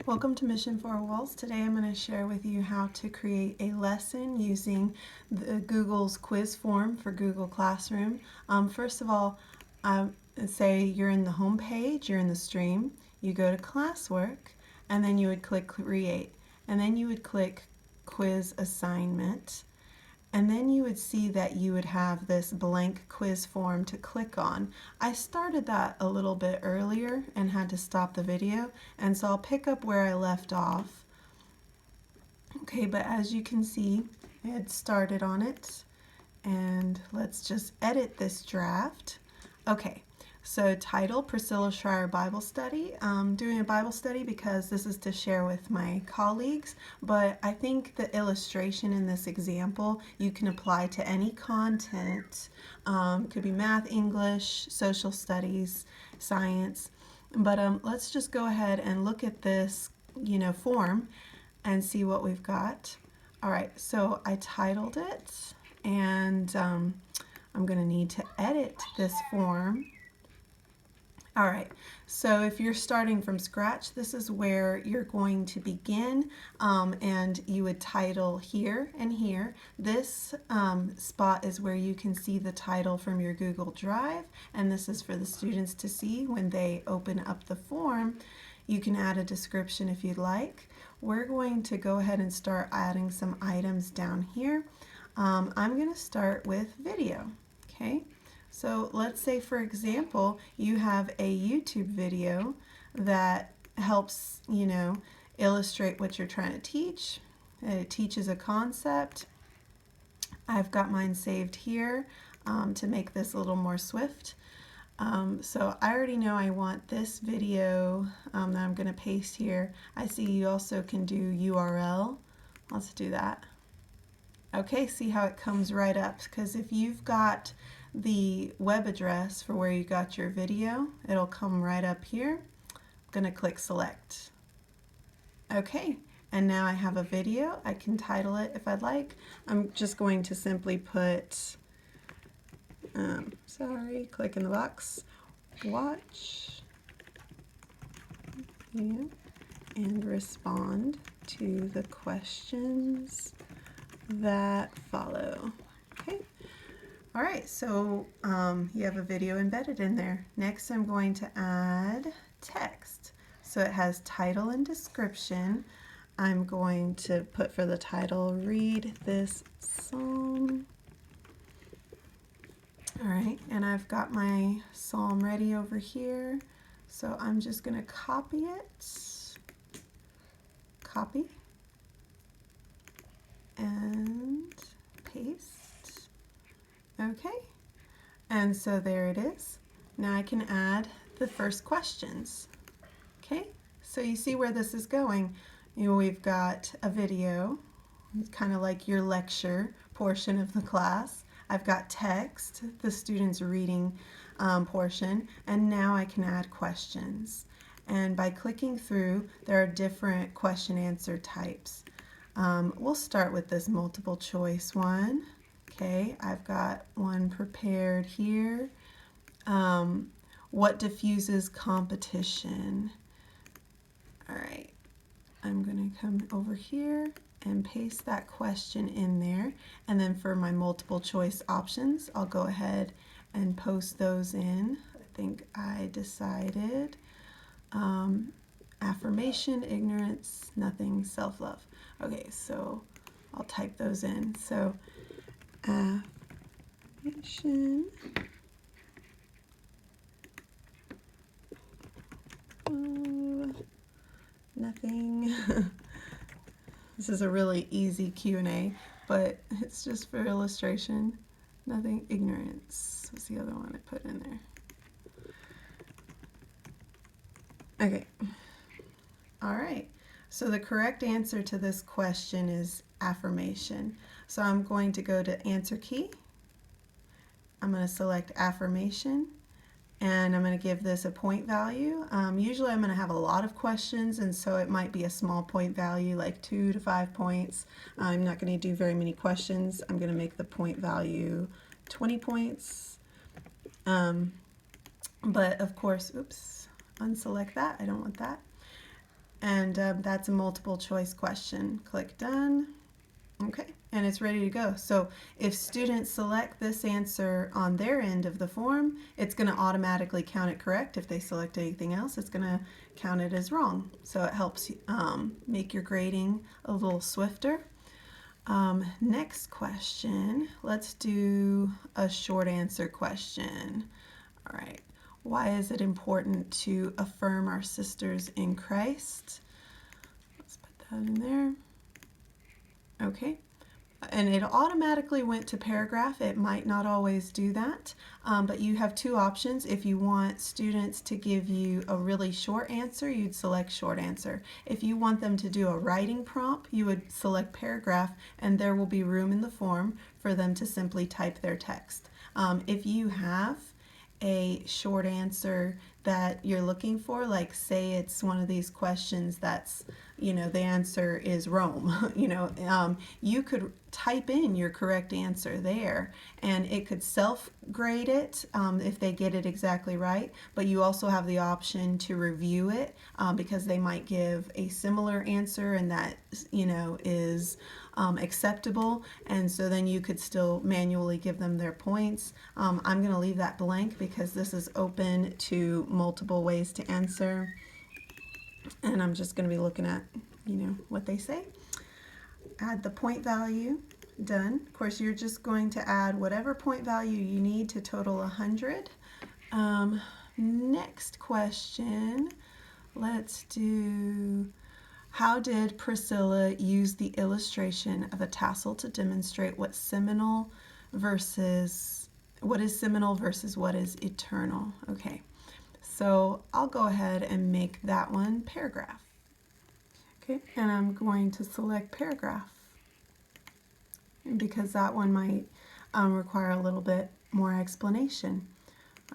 Welcome to Mission Four Walls. Today I'm going to share with you how to create a lesson using Google's quiz form for Google Classroom. First of all, say you're in the home page, you're in the stream, you go to classwork, and then you would click create, and then you would click quiz assignment. And then you would see that you would have this blank quiz form to click on. I started that a little bit earlier and had to stop the video, and so I'll pick up where I left off. Okay, but as you can see, I had started on it, and let's just edit this draft. Okay, so title, Priscilla Schreier Bible Study. I'm doing a Bible study because this is to share with my colleagues, but I think the illustration in this example you can apply to any content. Could be math, English, social studies, science, but let's just go ahead and look at this, form and see what we've got. All right, so I titled it, and I'm going to need to edit this form. All right, so if you're starting from scratch, this is where you're going to begin, and you would title here and here. This spot is where you can see the title from your Google Drive, and this is for the students to see when they open up the form. You can add a description if you'd like. We're going to go ahead and start adding some items down here. I'm going to start with video, okay? So let's say, for example, you have a YouTube video that helps, illustrate what you're trying to teach. It teaches a concept. I've got mine saved here to make this a little more swift. So I already know I want this video that I'm going to paste here. I see you also can do URL. Let's do that. Okay, see how it comes right up, because if you've got the web address for where you got your video, it'll come right up here. I'm going to click select. Okay, and now I have a video. I can title it if I'd like. I'm just going to simply put, click in the box, watch and respond to the questions that follow. Okay. All right, so you have a video embedded in there. Next, I'm going to add text. So it has title and description. I'm going to put for the title, read this psalm. All right, and I've got my psalm ready over here. So I'm just going to copy it. Copy. And paste. Okay, and so there it is. Now I can add the first questions. Okay, so you see where this is going. We've got a video. It's kind of like your lecture portion of the class. I've got text, the students' reading portion, and now I can add questions. And by clicking through, there are different question answer types. We'll start with this multiple choice one. Okay, I've got one prepared here. What diffuses competition? All right, I'm going to come over here and paste that question in there. And then for my multiple choice options, I'll go ahead and post those in. I think I decided affirmation, ignorance, nothing, self-love. Okay, so I'll type those in. So affirmation, nothing. This is a really easy Q&A, but it's just for illustration. Nothing, ignorance. What's the other one I put in there? Okay. All right. So the correct answer to this question is affirmation. So I'm going to go to answer key. I'm going to select affirmation, and I'm going to give this a point value. Usually I'm going to have a lot of questions, and so it might be a small point value, like 2 to 5 points. I'm not going to do very many questions. I'm going to make the point value 20 points. But of course, oops, unselect that. I don't want that. and that's a multiple choice question. Click done. Okay, and it's ready to go. So if students select this answer on their end of the form, it's going to automatically count it correct. If they select anything else, it's going to count it as wrong. So it helps make your grading a little swifter. Next question, let's do a short answer question. All right, why is it important to affirm our sisters in Christ? Let's put that in there. Okay, and it automatically went to paragraph. It might not always do that, but you have two options. If you want students to give you a really short answer, you'd select short answer. If you want them to do a writing prompt, you would select paragraph, and there will be room in the form for them to simply type their text. If you have a short answer that you're looking for, like say it's one of these questions that's, the answer is Rome, you could type in your correct answer there, and it could self-grade it if they get it exactly right, but you also have the option to review it because they might give a similar answer and that, is acceptable, and so then you could still manually give them their points. I'm going to leave that blank because this is open to multiple ways to answer, and I'm just going to be looking at what they say. Add the point value. Done. Of course, you're just going to add whatever point value you need to total 100. Next question, let's do, how did Priscilla use the illustration of a tassel to demonstrate what is seminal versus what is eternal? Okay, so I'll go ahead and make that one paragraph. Okay, and I'm going to select paragraph because that one might require a little bit more explanation.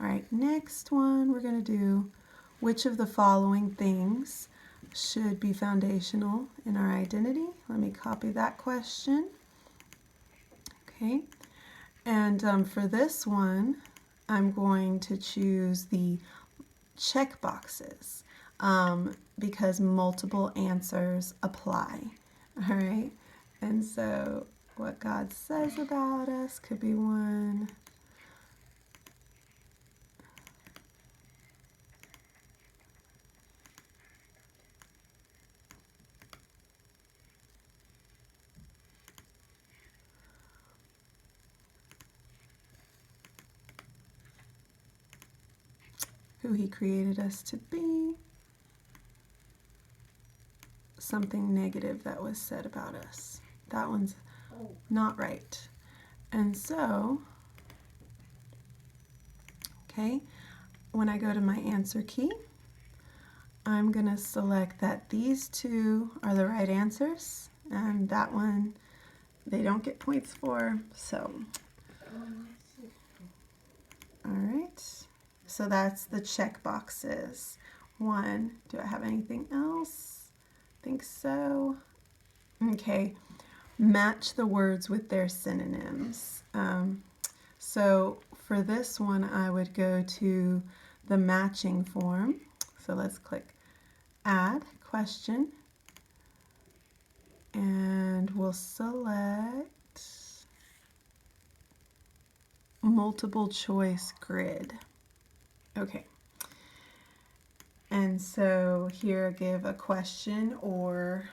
All right, next one we're going to do, which of the following things should be foundational in our identity? Let me copy that question. Okay, and for this one, I'm going to choose the check boxes because multiple answers apply. All right, and so what God says about us could be one. Who He created us to be. Something negative that was said about us. That one's not right. And so, okay, when I go to my answer key, I'm going to select that these two are the right answers, and that one they don't get points for. So, all right, so that's the check boxes. One, do I have anything else? I think so. Okay, match the words with their synonyms. So for this one, I would go to the matching form. So let's click Add Question, and we'll select Multiple Choice Grid. Okay. And so here give a question or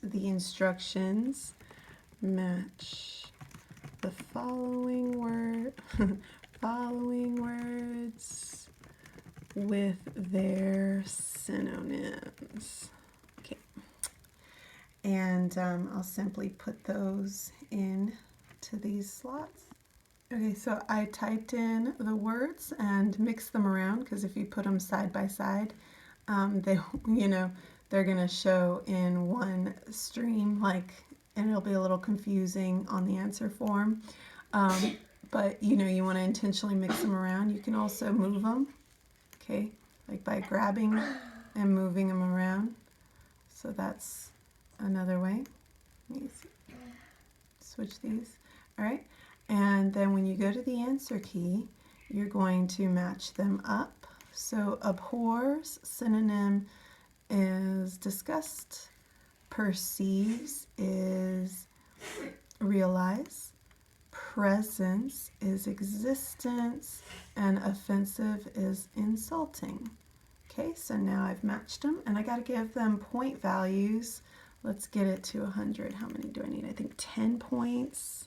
the instructions. Match the following words with their synonyms. Okay, and I'll simply put those in to these slots. Okay, so I typed in the words and mixed them around because if you put them side by side, they're gonna show in one stream, and it'll be a little confusing on the answer form. But you want to intentionally mix them around. You can also move them, okay, like by grabbing and moving them around. So that's another way. Let me switch these. All right, and then when you go to the answer key, you're going to match them up. So abhors, synonym is discussed. Perceives is realize. Presence is existence. And offensive is insulting. Okay, so now I've matched them, and I got to give them point values. Let's get it to 100. How many do I need? I think 10 points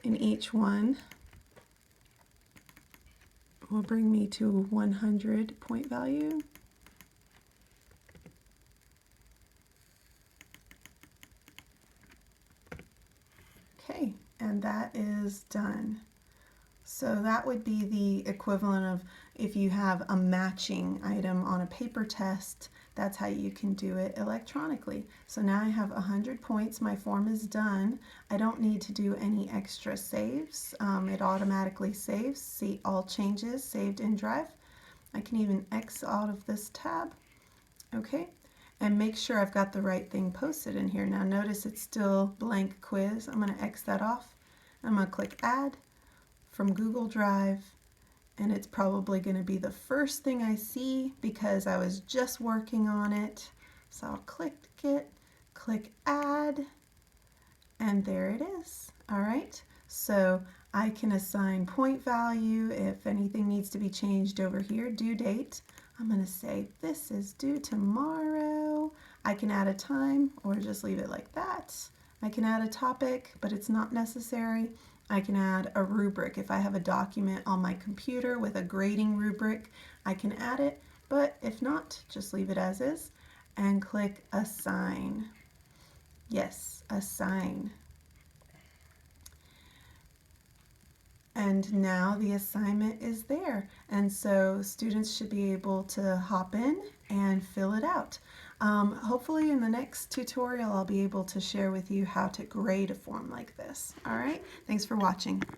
in each one will bring me to 100 point value. Okay, and that is done. So that would be the equivalent of if you have a matching item on a paper test, that's how you can do it electronically. So now I have 100 points. My form is done. I don't need to do any extra saves. It automatically saves. See all changes saved in Drive. I can even X out of this tab. Okay, and make sure I've got the right thing posted in here. Now notice it's still blank quiz. I'm going to X that off. I'm going to click Add from Google Drive, and it's probably going to be the first thing I see because I was just working on it. So I'll click it, click Add, and there it is. All right, so I can assign point value if anything needs to be changed over here. Due date, I'm going to say this is due tomorrow. I can add a time or just leave it like that. I can add a topic, but it's not necessary. I can add a rubric. If I have a document on my computer with a grading rubric, I can add it, but if not, just leave it as is and click Assign. Yes, Assign. And now the assignment is there, and so students should be able to hop in and fill it out. Hopefully in the next tutorial I'll be able to share with you how to grade a form like this. All right, thanks for watching.